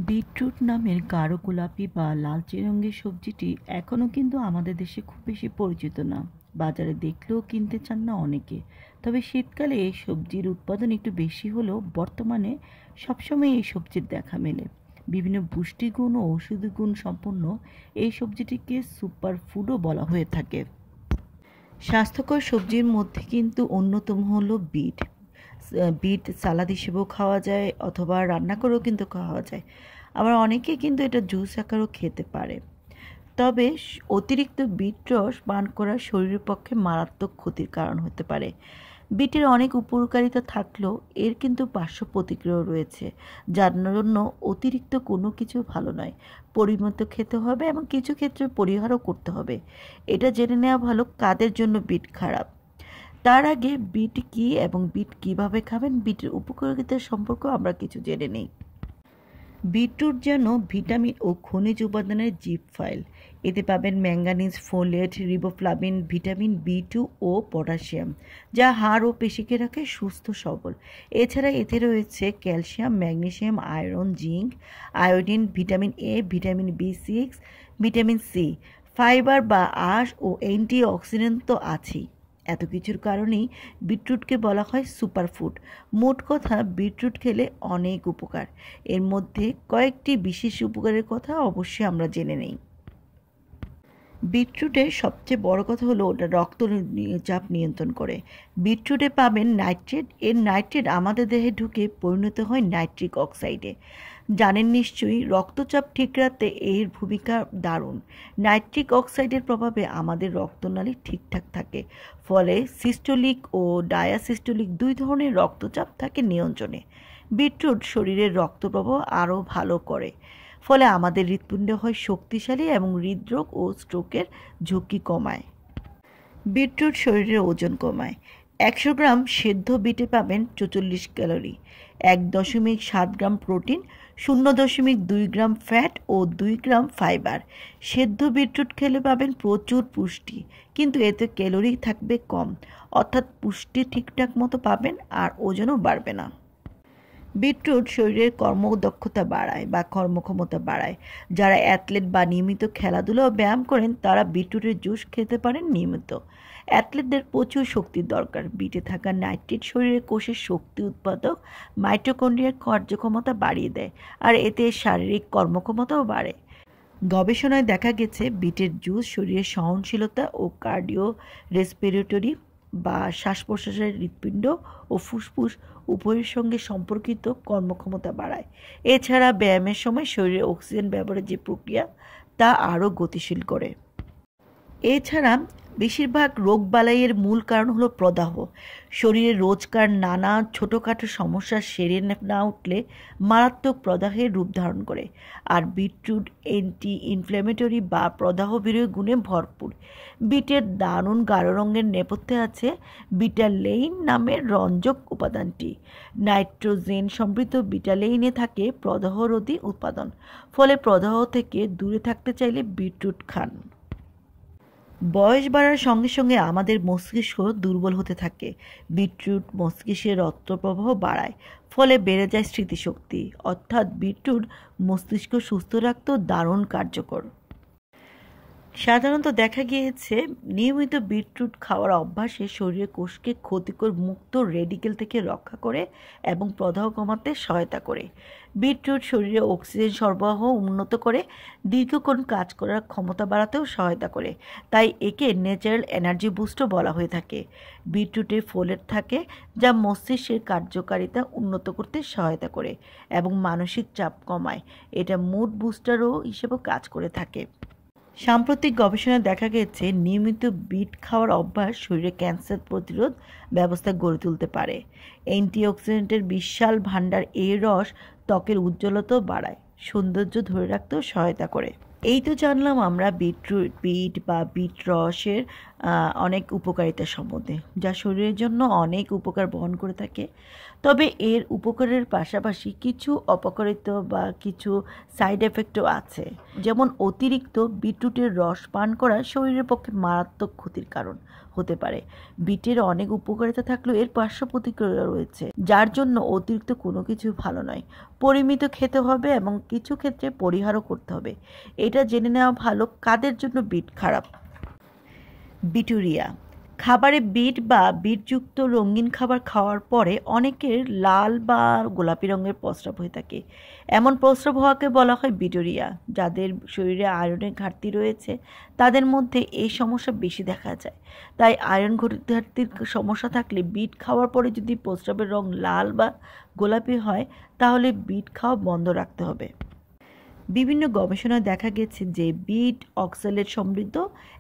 Beetroot নামের গাঢ় গোলাপি বা লালচে রঙের সবজিটি এখনও কিন্তু আমাদের দেশে খুব বেশি পরিচিত না। বাজারে দেখলেও কিনতে চান না অনেকে। তবে শীতকালে এই সবজির উৎপাদন একটু বেশি হলেও বর্তমানে সবসময় এই সবজির দেখা মেলে। বিভিন্ন পুষ্টিগুণ ও ঔষধি গুণ সম্পন্ন এই সবজিটিকে সুপার ফুডও বলা হয়ে থাকে। স্বাস্থ্যকর সবজির মধ্যে কিন্তু অন্যতম হলো বিট। বিট সালাদ হিসেবেও খাওয়া যায় অথবা রান্না করেও কিন্তু খাওয়া যায়। আবার অনেকে কিন্তু এটা জুস আকারেও খেতে পারে। তবে অতিরিক্ত বিট রস পান করা শরীরের পক্ষে মারাত্মক ক্ষতির কারণ হতে পারে। বিটের অনেক উপকারিতা থাকলেও এর কিন্তু পার্শ্ব প্রতিক্রিয়াও রয়েছে, যার জন্য অতিরিক্ত কোনো কিছু ভালো নয়। পরিমিত খেতে হবে এবং কিছু ক্ষেত্রে পরিহারও করতে হবে। এটা জেনে নেওয়া ভালো কাদের জন্য বিট খারাপ। তার আগে বিট কী এবং বিট কীভাবে খাবেন, বিটের উপকারিতা সম্পর্কেও আমরা কিছু জেনে নিই। বিটরুট যেন ভিটামিন ও খনিজ উপাদানের জিপ ফাইল। এতে পাবেন manganese, folate, riboflavin, vitamin B two ও পটাশিয়াম, যা হাড় ও পেশিকে রাখে সুস্থ সবল। এছাড়া এতে রয়েছে calcium, magnesium, iron, zinc, iodine, vitamin A, vitamin বি6, ভিটামিন সি, ফাইবার বা আঁশ ও অ্যান্টিঅক্সিডেন্ট তো আছেই। এত কিছুর কারণেই বিটরুটকে বলা হয় সুপারফুড। মোট কথা, বিটরুট খেলে অনেক উপকার। এর মধ্যে কয়েকটি বিশেষ উপকারের কথা অবশ্যই আমরা জেনে নেই। বিটরুটের সবচেয়ে বড় কথা হলো ওটা রক্তচাপ নিয়ন্ত্রণ করে। বিটরুটে পাবেন নাইট্রেট। এর নাইট্রেট আমাদের দেহে ঢুকে পরিণত হয় নাইট্রিক অক্সাইডে। জানেন নিশ্চয়ই, রক্তচাপ ঠিক রাখতে এর ভূমিকা দারুণ। নাইট্রিক অক্সাইডের প্রভাবে আমাদের রক্তনালী ঠিকঠাক থাকে, ফলে সিস্টোলিক ও ডায়াসিস্টোলিক দুই ধরনের রক্তচাপ থাকে নিয়ন্ত্রণে। বিটরুট শরীরের রক্ত প্রবাহ আরও ভালো করে, ফলে আমাদের হৃৎপিণ্ড হয় শক্তিশালী এবং হৃদরোগ ও স্ট্রোকের ঝুঁকি কমায়। বিটরুট শরীরের ওজন কমায়। 100 গ্রাম সেদ্ধ বিটে পাবেন 44 calorie, 1.7 gram protein, 0.2 gram fat ও 2 গ্রাম ফাইবার। সেদ্ধ বিটরুট খেলে পাবেন প্রচুর পুষ্টি, কিন্তু এতে ক্যালোরি থাকবে কম, অর্থাৎ পুষ্টি ঠিকঠাক মতো পাবেন আর ওজনও বাড়বে না। বিটরুট শরীরের কর্মদক্ষতা বাড়ায় বা কর্মক্ষমতা বাড়ায়। যারা অ্যাথলেট বা নিয়মিত খেলাধুলা ও ব্যায়াম করেন তারা বিটরুটের জুস খেতে পারেন নিয়মিত। অ্যাথলেটদের প্রচুর শক্তির দরকার। বিটে থাকা নাইট্রেট শরীরের কোষের শক্তি উৎপাদক মাইটোকন্ড্রিয়ার কার্যক্ষমতা বাড়িয়ে দেয়, আর এতে শারীরিক কর্মক্ষমতাও বাড়ে। গবেষণায় দেখা গেছে বিটের জুস শরীরের সহনশীলতা ও কার্ডিও রেসপিরেটরি বা শ্বাস প্রশ্বাসের হৃৎপিণ্ড ও ফুসফুস উভয়ের সঙ্গে সম্পর্কিত কর্মক্ষমতা বাড়ায়। এছাড়া ব্যায়ামের সময় শরীরে অক্সিজেন ব্যবহারের যে প্রক্রিয়া তা আরও গতিশীল করে। এছাড়া বেশিরভাগ রোগবালাইয়ের মূল কারণ হলো প্রদাহ। শরীরে রোজকার নানা ছোটোখাটো সমস্যা সেরে না উঠলে মারাত্মক প্রদাহের রূপ ধারণ করে। আর বিটরুট অ্যান্টি ইনফ্ল্যামেটরি বা প্রদাহ বিরোধী গুণে ভরপুর। বিটের দারুণ গাঢ় রঙের নেপথ্যে আছে বিটালেইন নামের রঞ্জক উপাদানটি। নাইট্রোজেন সমৃদ্ধ বিটালেইনে থাকে প্রদাহরোধী উৎপাদন, ফলে প্রদাহ থেকে দূরে থাকতে চাইলে বিটরুট খান। বয়স বাড়ার সঙ্গে সঙ্গে আমাদের মস্তিষ্ক দুর্বল হতে থাকে। বিটরুট মস্তিষ্কের রক্তপ্রবাহ বাড়ায়, ফলে বেড়ে যায় স্মৃতিশক্তি। অর্থাৎ বিটরুট মস্তিষ্ক সুস্থ রাখতেও দারুণ কার্যকর। সাধারণত দেখা গিয়েছে নিয়মিত বিটরুট খাওয়ার অভ্যাসে শরীরের কোষকে ক্ষতিকর মুক্ত রেডিকেল থেকে রক্ষা করে এবং প্রদাহ কমাতে সহায়তা করে। বিটরুট শরীরে অক্সিজেন সরবরাহ উন্নত করে, দীর্ঘক্ষণ কাজ করার ক্ষমতা বাড়াতেও সহায়তা করে। তাই একে ন্যাচারাল এনার্জি বুস্টও বলা হয়ে থাকে। বিটরুটে ফোলেট থাকে, যা মস্তিষ্কের কার্যকারিতা উন্নত করতে সহায়তা করে এবং মানসিক চাপ কমায়। এটা মুড বুস্টারও হিসেবেও কাজ করে থাকে। সাম্প্রতিক গবেষণায় দেখা গেছে নিয়মিত বিট খাওয়ার অভ্যাস শরীরে ক্যান্সার প্রতিরোধ ব্যবস্থা গড়ে তুলতে পারে। অ্যান্টিঅক্সিডেন্টের বিশাল ভাণ্ডার এই রস ত্বকের উজ্জ্বলতাও বাড়ায়, সৌন্দর্য ধরে রাখতেও সহায়তা করে। এই তো জানলাম আমরা বিট বা বিট রসের অনেক উপকারিতা সম্বন্ধে, যা শরীরের জন্য অনেক উপকার বহন করে থাকে। তবে এর উপকারের পাশাপাশি কিছু অপকারিতা বা কিছু সাইড এফেক্টও আছে। যেমন অতিরিক্ত বিটরুটের রস পান করা শরীরের পক্ষে মারাত্মক ক্ষতির কারণ হতে পারে। বিটের অনেক উপকারিতা থাকলেও এর পার্শ্ব প্রতিক্রিয়া রয়েছে, যার জন্য অতিরিক্ত কোনো কিছু ভালো নয়। পরিমিত খেতে হবে এবং কিছু ক্ষেত্রে পরিহারও করতে হবে। এটা জেনে নেওয়া ভালো কাদের জন্য বিট খারাপ। বিটুরিয়া। খাবারে বিট বা বিটযুক্ত রঙিন খাবার খাওয়ার পরে অনেকের লাল বা গোলাপি রঙের প্রস্রাব হয়ে থাকে। এমন প্রস্রাব হওয়াকে বলা হয় বিটুরিয়া। যাদের শরীরে আয়রনের ঘাটতি রয়েছে তাদের মধ্যে এই সমস্যা বেশি দেখা যায়। তাই আয়রন ঘাটতির সমস্যা থাকলে বিট খাওয়ার পরে যদি প্রস্রাবের রং লাল বা গোলাপি হয় তাহলে বিট খাওয়া বন্ধ রাখতে হবে। বিভিন্ন গবেষণায় দেখা গেছে যে বিট অক্সালেট সমৃদ্ধ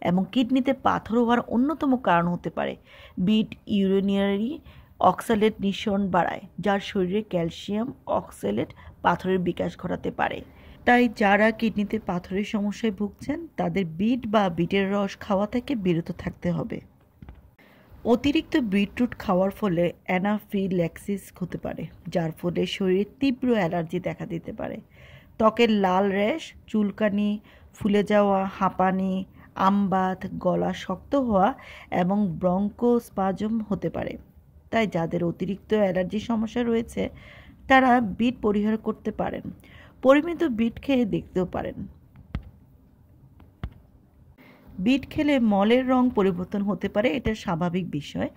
এবং কিডনিতে পাথর হওয়ার অন্যতম কারণ হতে পারে। বিট ইউরিনারি অক্সালেট নিঃসরণ বাড়ায়, যার শরীরে ক্যালসিয়াম অক্সালেট পাথরের বিকাশ ঘটাতে পারে। তাই যারা কিডনিতে পাথরের সমস্যায় ভুগছেন তাদের বিট বা বিটের রস খাওয়া থেকে বিরত থাকতে হবে। অতিরিক্ত বিটরুট খাওয়ার ফলে অ্যানাফিল্যাক্সিস হতে পারে, যার ফলে শরীরে তীব্র অ্যালার্জি দেখা দিতে পারে। ত্বকের লাল র্যাশ, চুলকানি, ফুলে যাওয়া, হাঁপানি, আমবাত, গলা শক্ত হওয়া এবং ব্রঙ্কোস্পাজম হতে পারে। তাই যাদের অতিরিক্ত অ্যালার্জির সমস্যা রয়েছে তারা বিট পরিহার করতে পারেন। পরিমিত বিট খেয়ে দেখতেও পারেন। বিট খেলে মলের রং পরিবর্তন হতে পারে, এটা স্বাভাবিক বিষয়।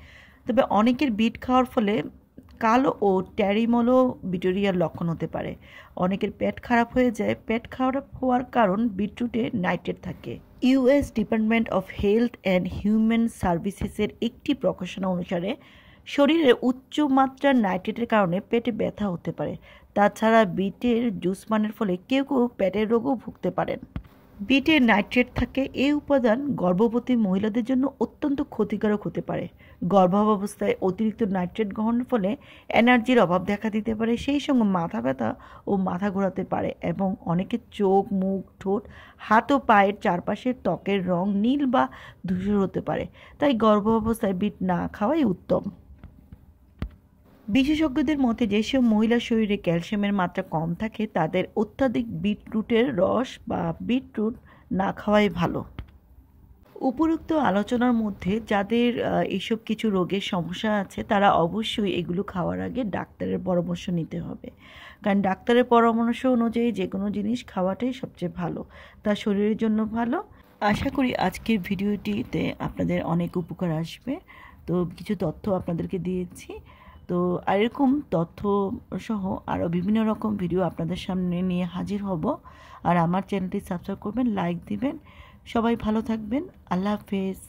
তবে অনেকের বিট খাওয়ার ফলে কালো ও ট্যারিমলও বিটুরিয়ার লক্ষণ হতে পারে। অনেকের পেট খারাপ হয়ে যায়। পেট খারাপ হওয়ার কারণ বিটরুটে নাইট্রেট থাকে। US department of health and human সার্ভিসেসের একটি প্রকাশনা অনুসারে শরীরে উচ্চ মাত্রার নাইট্রেটের কারণে পেটে ব্যথা হতে পারে। তাছাড়া বিটের জুস পানের ফলে কেউ কেউ পেটের রোগও ভুগতে পারেন। বিটে নাইট্রেট থাকে, এই উপাদান গর্ভবতী মহিলাদের জন্য অত্যন্ত ক্ষতিকারক হতে পারে। গর্ভাবস্থায় অতিরিক্ত নাইট্রেট গ্রহণের ফলে এনার্জির অভাব দেখা দিতে পারে, সেই সঙ্গে মাথা ব্যথা ও মাথা ঘোরাতে পারে এবং অনেকের চোখ, মুখ, ঠোঁট, হাত ও পায়ের চারপাশের ত্বকের রং নীল বা ধূসর হতে পারে। তাই গর্ভাবস্থায় বিট না খাওয়াই উত্তম। বিশেষজ্ঞদের মতে যেসব মহিলার শরীরে ক্যালসিয়ামের মাত্রা কম থাকে তাদের অত্যাধিক বিটরুটের রস বা বিটরুট না খাওয়াই ভালো। উপরোক্ত আলোচনার মধ্যে যাদের এইসব কিছু রোগের সমস্যা আছে তারা অবশ্যই এগুলো খাওয়ার আগে ডাক্তারের পরামর্শ নিতে হবে, কারণ ডাক্তারের পরামর্শ অনুযায়ী যে কোনো জিনিস খাওয়াটাই সবচেয়ে ভালো, তা শরীরের জন্য ভালো। আশা করি আজকের ভিডিওটিতে আপনাদের অনেক উপকার আসবে। তো কিছু তথ্য আপনাদেরকে দিয়েছি। তো এরকম তথ্য সহ আরও বিভিন্ন রকম ভিডিও আপনাদের সামনে নিয়ে হাজির হব। আর আমার চ্যানেলটি সাবস্ক্রাইব করবেন, লাইক দিবেন। সবাই ভালো থাকবেন। আল্লাহ হাফেজ।